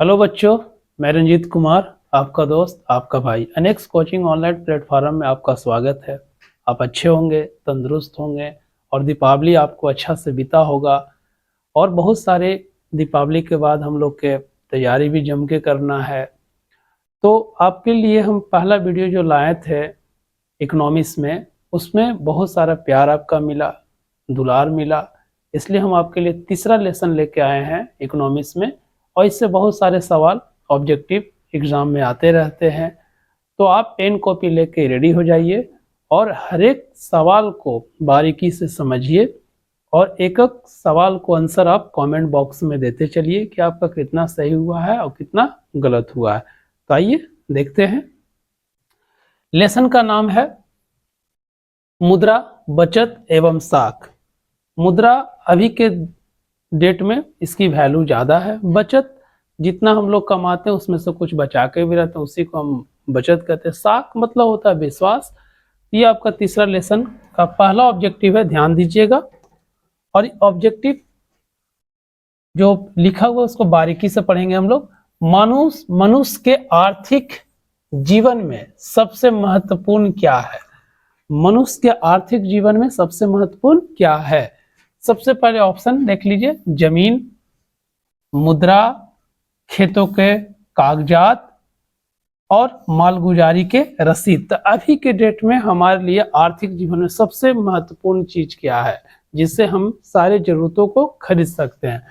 Hello बच्चों, मैं रंजीत कुमार, आपका दोस्त, आपका भाई अनेक्स कोचिंग ऑनलाइन प्लेटफॉर्म में आपका स्वागत है। आप अच्छे होंगे, तंदुरुस्त होंगे और दीपावली आपको अच्छा से बीता होगा। और बहुत सारे दीपावली के बाद हम लोग के तैयारी भी जम के करना है। तो आपके लिए हम पहला वीडियो जो लाए थे इकोनॉमिक्स में, उसमें बहुत सारा प्यार आपका मिला, दुलार मिला। इसलिए हम आपके लिए तीसरा लेसन लेके आए हैं इकोनॉमिक्स में, और इससे बहुत सारे सवाल ऑब्जेक्टिव एग्जाम में आते रहते हैं। तो आप पेन कॉपी लेके रेडी हो जाइए और हर एक सवाल को बारीकी से समझिए और एक एक सवाल को आंसर आप कमेंट बॉक्स में देते चलिए कि आपका कितना सही हुआ है और कितना गलत हुआ है। तो आइए देखते हैं। लेसन का नाम है मुद्रा, बचत एवं साख। मुद्रा अभी के डेट में इसकी वैल्यू ज़्यादा है। बचत जितना हम लोग कमाते हैं उसमें से कुछ बचा के भी रहते हैं, उसी को हम बचत कहते हैं। साख मतलब होता है विश्वास। ये आपका तीसरा लेसन का पहला ऑब्जेक्टिव है, ध्यान दीजिएगा। और ऑब्जेक्टिव जो लिखा हुआ है उसको बारीकी से पढ़ेंगे हम लोग। मनुष्य के आर्थिक जीवन में सबसे महत्वपूर्ण क्या है? मनुष्य के आर्थिक जीवन में सबसे महत्वपूर्ण क्या है? सबसे पहले ऑप्शन देख लीजिए, जमीन, मुद्रा, खेतों के कागजात और मालगुजारी के रसीद। तो अभी के डेट में हमारे लिए आर्थिक जीवन में सबसे महत्वपूर्ण चीज क्या है जिससे हम सारे जरूरतों को खरीद सकते हैं?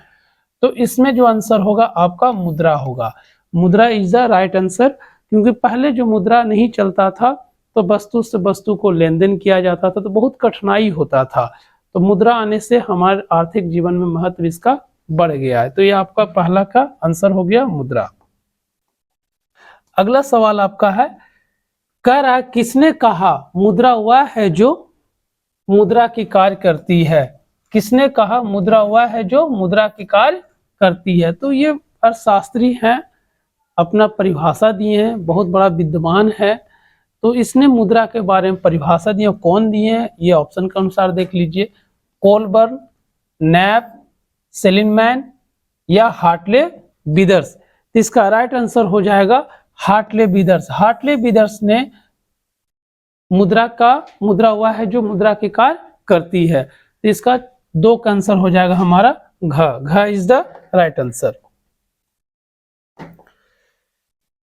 तो इसमें जो आंसर होगा आपका मुद्रा होगा। मुद्रा इज द राइट आंसर, क्योंकि पहले जो मुद्रा नहीं चलता था तो वस्तु से वस्तु को लेन देन किया जाता था, तो बहुत कठिनाई होता था। तो मुद्रा आने से हमारे आर्थिक जीवन में महत्व इसका बढ़ गया है। तो ये आपका पहला का आंसर हो गया मुद्रा। अगला सवाल आपका है, कह रहा है किसने कहा मुद्रा वह है जो मुद्रा की कार्य करती है? किसने कहा मुद्रा वह है जो मुद्रा की कार्य करती है? तो ये अर्थशास्त्री हैं, अपना परिभाषा दिए हैं, बहुत बड़ा विद्वान है। तो इसने मुद्रा के बारे में परिभाषा दी है। कौन दिए हैं ये ऑप्शन के अनुसार देख लीजिए, कोलबर्न, नैप, सेलिनमैन या हार्टले विदर्स। तो इसका राइट आंसर हो जाएगा हार्टले विदर्स। हार्टले विदर्स ने मुद्रा हुआ है जो मुद्रा की कार्य करती है। तो इसका दो का आंसर हो जाएगा हमारा घ इज द राइट आंसर।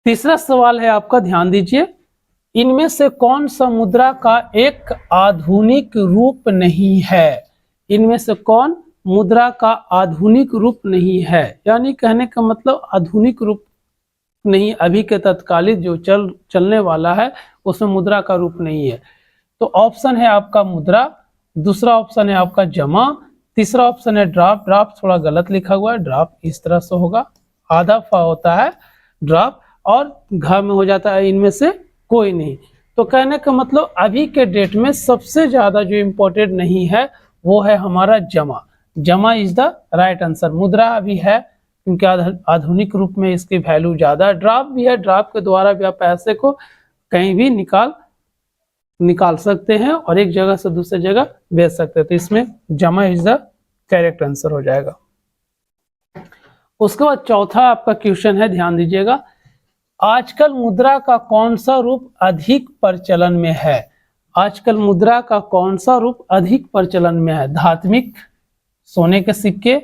तीसरा सवाल है आपका, ध्यान दीजिए, इनमें से कौन सा मुद्रा का एक आधुनिक रूप नहीं है? इनमें से कौन मुद्रा का आधुनिक रूप नहीं है? यानी कहने का मतलब आधुनिक रूप नहीं, अभी के तत्कालीन जो चलने वाला है उसमें मुद्रा का रूप नहीं है। तो ऑप्शन है आपका मुद्रा, दूसरा ऑप्शन है आपका जमा, तीसरा ऑप्शन है ड्राफ्ट। ड्राफ्ट थोड़ा गलत लिखा हुआ है, ड्राफ्ट इस तरह से होगा, आधा फा होता है ड्राफ्ट, और घ में हो जाता है इनमें से कोई नहीं। तो कहने का मतलब अभी के डेट में सबसे ज्यादा जो इम्पोर्टेंट नहीं है वो है हमारा जमा। जमा इज द राइट आंसर। मुद्रा अभी है क्योंकि आधुनिक रूप में इसकी वैल्यू ज्यादा है। ड्राफ्ट भी है, ड्राफ्ट के द्वारा भी आप पैसे को कहीं भी निकाल सकते हैं और एक जगह से दूसरी जगह भेज सकते हैं। तो इसमें जमा इज द करेक्ट आंसर हो जाएगा। उसके बाद चौथा आपका क्वेश्चन है, ध्यान दीजिएगा, आजकल मुद्रा का कौन सा रूप अधिक प्रचलन में है? आजकल मुद्रा का कौन सा रूप अधिक प्रचलन में है? धात्विक, सोने के सिक्के,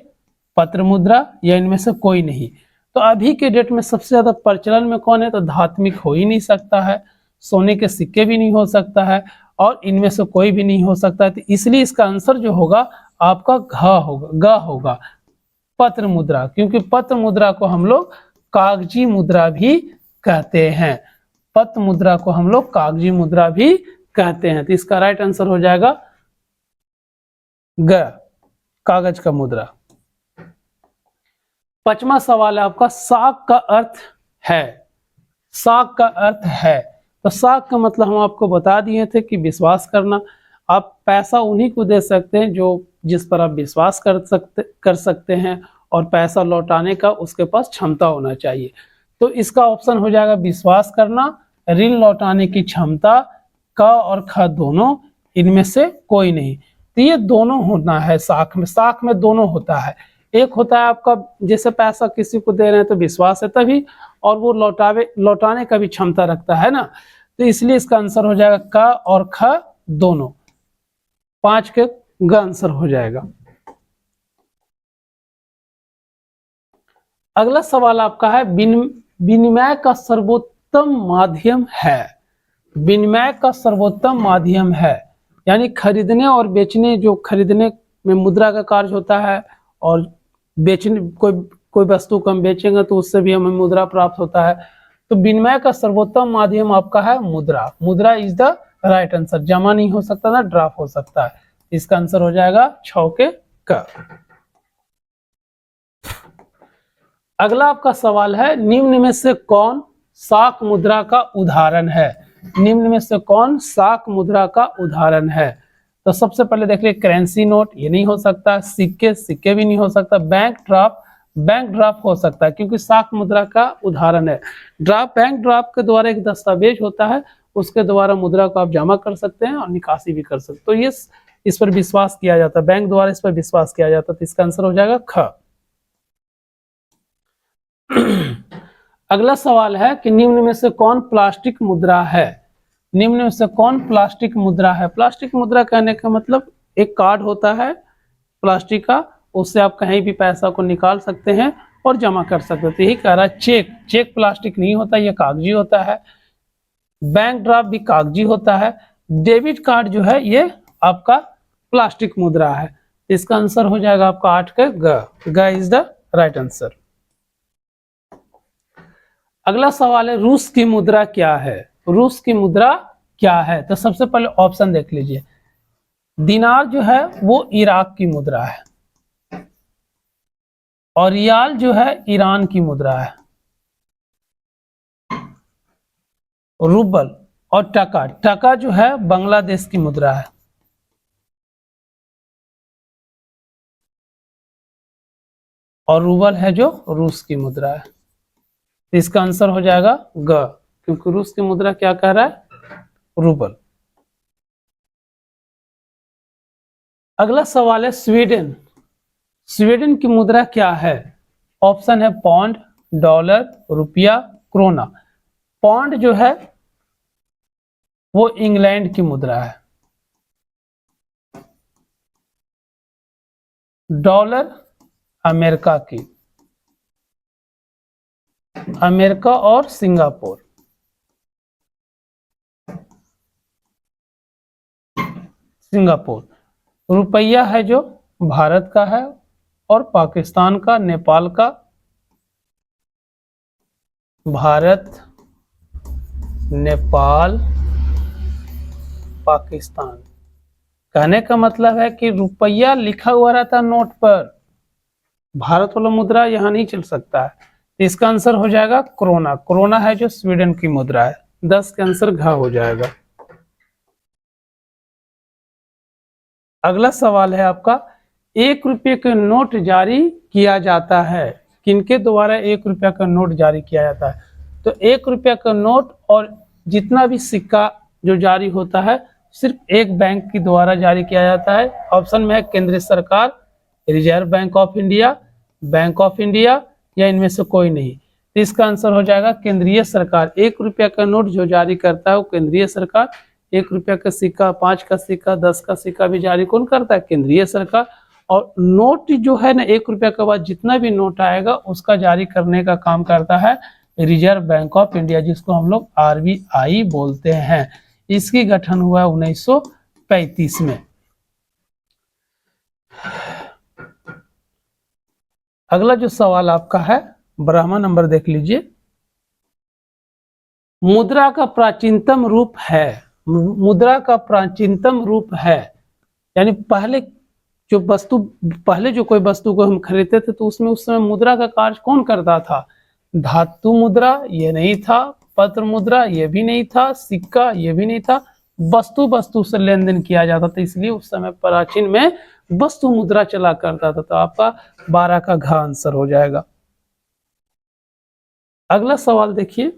पत्र मुद्रा या इनमें से कोई नहीं? तो अभी के डेट में सबसे ज्यादा प्रचलन में कौन है? तो धात्विक हो ही नहीं सकता है, सोने के सिक्के भी नहीं हो सकता है, और इनमें से कोई भी नहीं हो सकता है। तो इसलिए इसका आंसर जो होगा आपका ग होगा, पत्र मुद्रा। क्योंकि पत्र मुद्रा को हम लोग कागजी मुद्रा भी कहते हैं। पत्र मुद्रा को हम लोग कागजी मुद्रा भी कहते हैं। तो इसका राइट आंसर हो जाएगा ग, कागज का मुद्रा। पांचवा सवाल है आपका, साख का अर्थ है। साख का अर्थ है, तो साख का मतलब हम आपको बता दिए थे कि विश्वास करना। आप पैसा उन्हीं को दे सकते हैं जो जिस पर आप विश्वास कर सकते हैं, और पैसा लौटाने का उसके पास क्षमता होना चाहिए। तो इसका ऑप्शन हो जाएगा विश्वास करना, ऋण लौटाने की क्षमता, क और ख दोनों, इनमें से कोई नहीं। तो ये दोनों होना है साख में। साख में दोनों होता है, एक होता है आपका जैसे पैसा किसी को दे रहे हैं तो विश्वास है तभी, और वो लौटाने का भी क्षमता रखता है ना, तो इसलिए इसका आंसर हो जाएगा क और ख दोनों, 5 के ग आंसर हो जाएगा। अगला सवाल आपका है विनिमय का सर्वोत्तम माध्यम है। विनिमय का सर्वोत्तम माध्यम है यानी खरीदने और बेचने, जो खरीदने में मुद्रा का कार्य होता है और बेचने कोई वस्तु को हम बेचेंगे तो उससे भी हमें मुद्रा प्राप्त होता है। तो विनिमय का सर्वोत्तम माध्यम आपका है मुद्रा। मुद्रा इज द राइट आंसर। जमा नहीं हो सकता ना, ड्राफ्ट हो सकता है। इसका आंसर हो जाएगा 6 के क। अगला आपका सवाल है निम्न में से कौन शाक मुद्रा का उदाहरण है। निम्न में से कौन शाक मुद्रा का उदाहरण है। तो सबसे पहले देख लीजिए करेंसी नोट, ये नहीं हो सकता। सिक्के भी नहीं हो सकता। बैंक ड्राफ्ट हो सकता है क्योंकि शाक मुद्रा का उदाहरण है। बैंक ड्राफ्ट के द्वारा एक दस्तावेज होता है, उसके द्वारा मुद्रा को आप जमा कर सकते हैं और निकासी भी कर सकते हैं। तो ये इस पर विश्वास किया जाता है, बैंक द्वारा इस पर विश्वास किया जाता है। तो इसका आंसर हो जाएगा ख। अगला सवाल है कि निम्न में से कौन प्लास्टिक मुद्रा है। निम्न में से कौन प्लास्टिक मुद्रा है। प्लास्टिक मुद्रा कहने का मतलब एक कार्ड होता है प्लास्टिक का, उससे आप कहीं भी पैसा को निकाल सकते हैं और जमा कर सकते हैं। तो यही कह रहा है चेक प्लास्टिक नहीं होता, यह कागजी होता है। बैंक ड्राफ्ट भी कागजी होता है। डेबिट कार्ड जो है ये आपका प्लास्टिक मुद्रा है। इसका आंसर हो जाएगा आपका 8 के ग इज द राइट आंसर। अगला सवाल है रूस की मुद्रा क्या है। रूस की मुद्रा क्या है। तो सबसे पहले ऑप्शन देख लीजिए। दिनार जो है वो इराक की मुद्रा है, और रियाल जो है ईरान की मुद्रा है। रूबल और टका जो है बांग्लादेश की मुद्रा है। और रूबल है जो रूस की मुद्रा है। इसका आंसर हो जाएगा ग, क्योंकि रूस की मुद्रा क्या कह रहा है, रूबल। अगला सवाल है स्वीडन की मुद्रा क्या है। ऑप्शन है पौंड, डॉलर, रुपया, क्रोना। पौंड जो है वो इंग्लैंड की मुद्रा है। डॉलर अमेरिका की, अमेरिका और सिंगापुर। रुपया है जो भारत का है और पाकिस्तान का, नेपाल का। भारत, नेपाल, पाकिस्तान। कहने का मतलब है कि रुपया लिखा हुआ रहता नोट पर, भारत वाला मुद्रा यहां नहीं चल सकता है। इसका आंसर हो जाएगा क्रोना। क्रोना है जो स्वीडन की मुद्रा है। 10 का आंसर घ हो जाएगा। अगला सवाल है आपका 1 रुपये का नोट जारी किया जाता है। किनके द्वारा 1 रुपया का नोट जारी किया जाता है। तो 1 रुपया का नोट और जितना भी सिक्का जो जारी होता है सिर्फ एक बैंक के द्वारा जारी किया जाता है। ऑप्शन में है केंद्रीय सरकार, रिजर्व बैंक ऑफ इंडिया या इनमें से कोई नहीं। तो इसका आंसर हो जाएगा केंद्रीय सरकार। 1 रुपया का नोट जो जारी करता है वो केंद्रीय सरकार। 1 रुपया का सिक्का, 5 का सिक्का, 10 का सिक्का भी जारी कौन करता है, केंद्रीय सरकार। और नोट जो है ना 1 रुपया के बाद जितना भी नोट आएगा उसका जारी करने का काम करता है रिजर्व बैंक ऑफ इंडिया, जिसको हम लोग RBI बोलते हैं। इसकी गठन हुआ 1935 में। अगला जो सवाल आपका है 12वां नंबर देख लीजिए। मुद्रा का प्राचीनतम रूप है। मुद्रा का प्राचीनतम रूप है यानी पहले जो कोई वस्तु को हम खरीदते थे तो उसमें उस समय मुद्रा का कार्य कौन करता था। धातु मुद्रा ये नहीं था, पत्र मुद्रा ये भी नहीं था, सिक्का ये भी नहीं था। वस्तु से लेन देन किया जाता था, इसलिए उस समय प्राचीन में वस्तु मुद्रा चला करता था। तो आपका 12 का घ आंसर हो जाएगा। अगला सवाल देखिए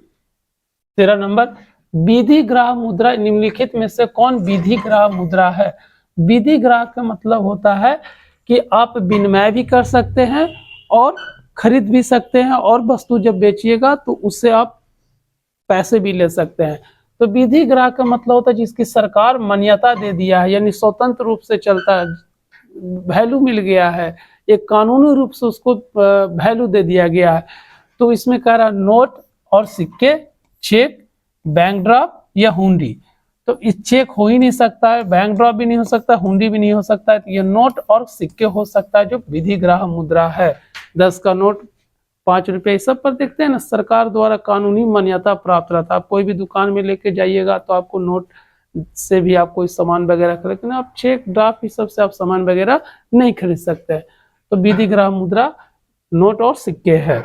13 नंबर। विधि ग्राह मुद्रा निम्नलिखित में से कौन विधि ग्राह मुद्रा है। विधि ग्राह का मतलब होता है कि आप विनिमय भी कर सकते हैं और खरीद भी सकते हैं, और वस्तु जब बेचिएगा तो उससे आप पैसे भी ले सकते हैं। तो विधि ग्राहक का मतलब होता है जिसकी सरकार मान्यता दे दिया है, यानी स्वतंत्र रूप से चलता है, वैल्यू मिल गया है, एक कानूनी रूप से उसको वैल्यू दे दिया गया है। तो इसमें कह रहा नोट और सिक्के, चेक, बैंक ड्राफ्ट या हुंडी। तो इस चेक हो ही नहीं सकता है, बैंक ड्राफ्ट भी नहीं हो सकता, हुंडी भी नहीं हो सकता है, तो ये नोट और सिक्के हो सकता है जो विधि ग्राह्य मुद्रा है। 10 का नोट, 5 रुपये, इस सब पर देखते हैं ना, सरकार द्वारा कानूनी मान्यता प्राप्त रहता है। आप कोई भी दुकान में लेके जाइएगा तो आपको नोट से भी आप कोई सामान वगैरह खरीद, लेकिन आप चेक ड्राफ्ट इस सब से आप सामान वगैरह नहीं खरीद सकते हैं। तो विधि ग्राह्य मुद्रा नोट और सिक्के है।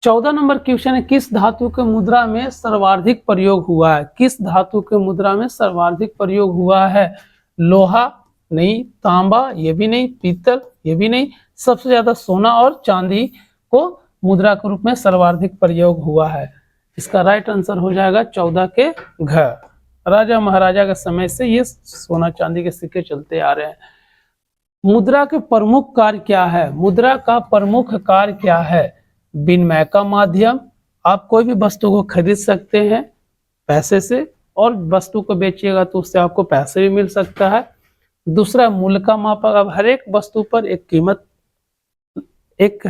14 नंबर क्वेश्चन है, किस धातु के मुद्रा में सर्वाधिक प्रयोग हुआ है? किस धातु के मुद्रा में सर्वाधिक प्रयोग हुआ है? लोहा नहीं, तांबा ये भी नहीं, पीतल ये भी नहीं, सबसे ज्यादा सोना और चांदी को मुद्रा के रूप में सर्वाधिक प्रयोग हुआ है। इसका राइट आंसर हो जाएगा 14 के घ। राजा महाराजा के समय से ये सोना चांदी के सिक्के चलते आ रहे हैं। मुद्रा के प्रमुख कार्य क्या है? मुद्रा का प्रमुख कार्य क्या है? विनिमय का माध्यम, आप कोई भी वस्तु को खरीद सकते हैं पैसे से, और वस्तु को बेचिएगा तो उससे आपको पैसे भी मिल सकता है। दूसरा, मूल्य का मापक, अब हर एक वस्तु पर एक कीमत, एक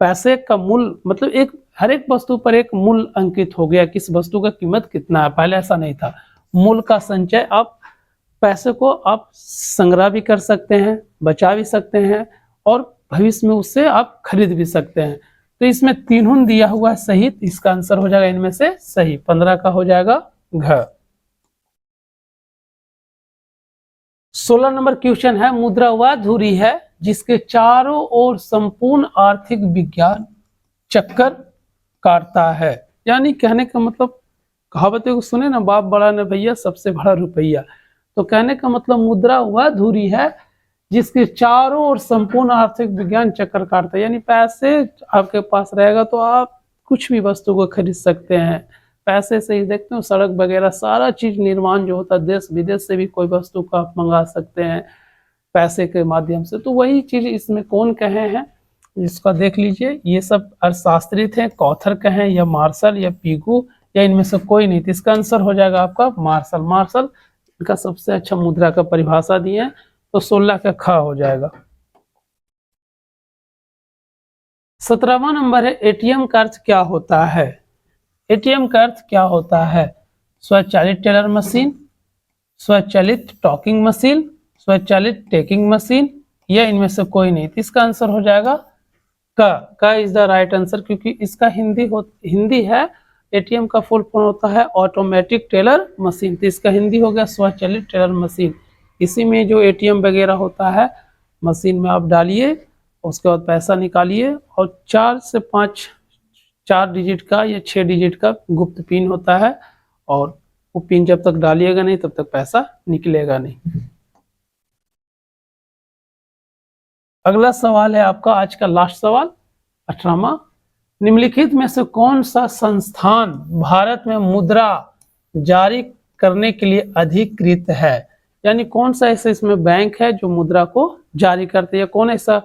पैसे का मूल्य, मतलब एक हर एक वस्तु पर एक मूल्य अंकित हो गया, किस वस्तु का कीमत कितना है। पहले ऐसा नहीं था। मूल्य का संचय, आप पैसे को आप संग्रह भी कर सकते हैं, बचा भी सकते हैं, और भविष्य में उससे आप खरीद भी सकते हैं। तो इसमें तीनों दिया हुआ है सही, इसका आंसर हो जाएगा इनमें से सही, 15 का हो जाएगा घ। 16 नंबर क्वेश्चन है, मुद्रा वह धुरी है जिसके चारों ओर संपूर्ण आर्थिक विज्ञान चक्कर काटता है। यानी कहने का मतलब, कहावतों को सुने ना, बाप बड़ा न भैया सबसे बड़ा रुपया। तो कहने का मतलब मुद्रा वह धुरी है जिसके चारों ओर संपूर्ण आर्थिक विज्ञान चक्कर काटता है। यानी पैसे आपके पास रहेगा तो आप कुछ भी वस्तु को खरीद सकते हैं। पैसे से ही देखते हो सड़क वगैरह सारा चीज निर्माण जो होता है, देश विदेश से भी कोई वस्तु को आप मंगा सकते हैं पैसे के माध्यम से। तो वही चीज इसमें कौन कहे हैं, इसका देख लीजिए। ये सब अर्थशास्त्री थे, कॉथर कहें या मार्शल या पीगू, या इनमें से कोई नहीं। तो इसका आंसर हो जाएगा आपका मार्शल। मार्शल इनका सबसे अच्छा मुद्रा का परिभाषा दिए हैं। तो 16 का ख हो जाएगा। 17वां नंबर है, एटीएम का अर्थ क्या होता है? एटीएम का अर्थ क्या होता है? स्वचालित टेलर मशीन, स्वचालित टॉकिंग मशीन, स्वचालित टेकिंग मशीन, या इनमें से कोई नहीं। तो इसका आंसर हो जाएगा का इज द राइट आंसर, क्योंकि इसका हिंदी है। एटीएम का फुल फॉर्म होता है ऑटोमेटिक टेलर मशीन। तो इसका हिंदी हो गया स्वचालित टेलर मशीन। इसी में जो एटीएम वगैरह होता है, मशीन में आप डालिए, उसके बाद पैसा निकालिए, और 4 से 5 4 डिजिट का या 6 डिजिट का गुप्त पिन होता है, और वो पिन जब तक डालिएगा नहीं तब तक पैसा निकलेगा नहीं। अगला सवाल है आपका आज का लास्ट सवाल, 18वां। निम्नलिखित में से कौन सा संस्थान भारत में मुद्रा जारी करने के लिए अधिकृत है? यानी कौन सा ऐसा इसमें बैंक है जो मुद्रा को जारी करते हैं, कौन ऐसा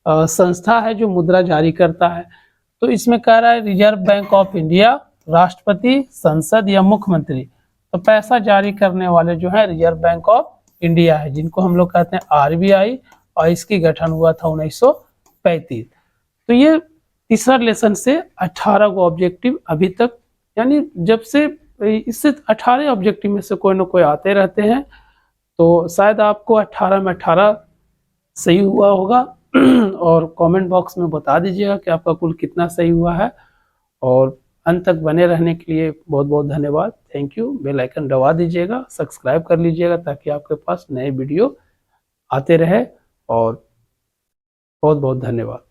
संस्था है जो मुद्रा जारी करता है? तो इसमें कह रहा है रिजर्व बैंक ऑफ इंडिया, राष्ट्रपति, संसद या मुख्यमंत्री। तो पैसा जारी करने वाले जो है रिजर्व बैंक ऑफ इंडिया है, जिनको हम लोग कहते हैं आरबीआई, और इसकी गठन हुआ था 1935। तो ये तीसरा लेसन से 18 को ऑब्जेक्टिव अभी तक, यानी जब से इससे 18 ऑब्जेक्टिव में से कोई ना कोई आते रहते हैं। तो शायद आपको 18 में 18 सही हुआ होगा और कमेंट बॉक्स में बता दीजिएगा कि आपका कुल कितना सही हुआ है। और अंत तक बने रहने के लिए बहुत बहुत धन्यवाद। Thank you. बेल आइकन दबा दीजिएगा, सब्सक्राइब कर लीजिएगा ताकि आपके पास नए वीडियो आते रहे। और बहुत बहुत धन्यवाद।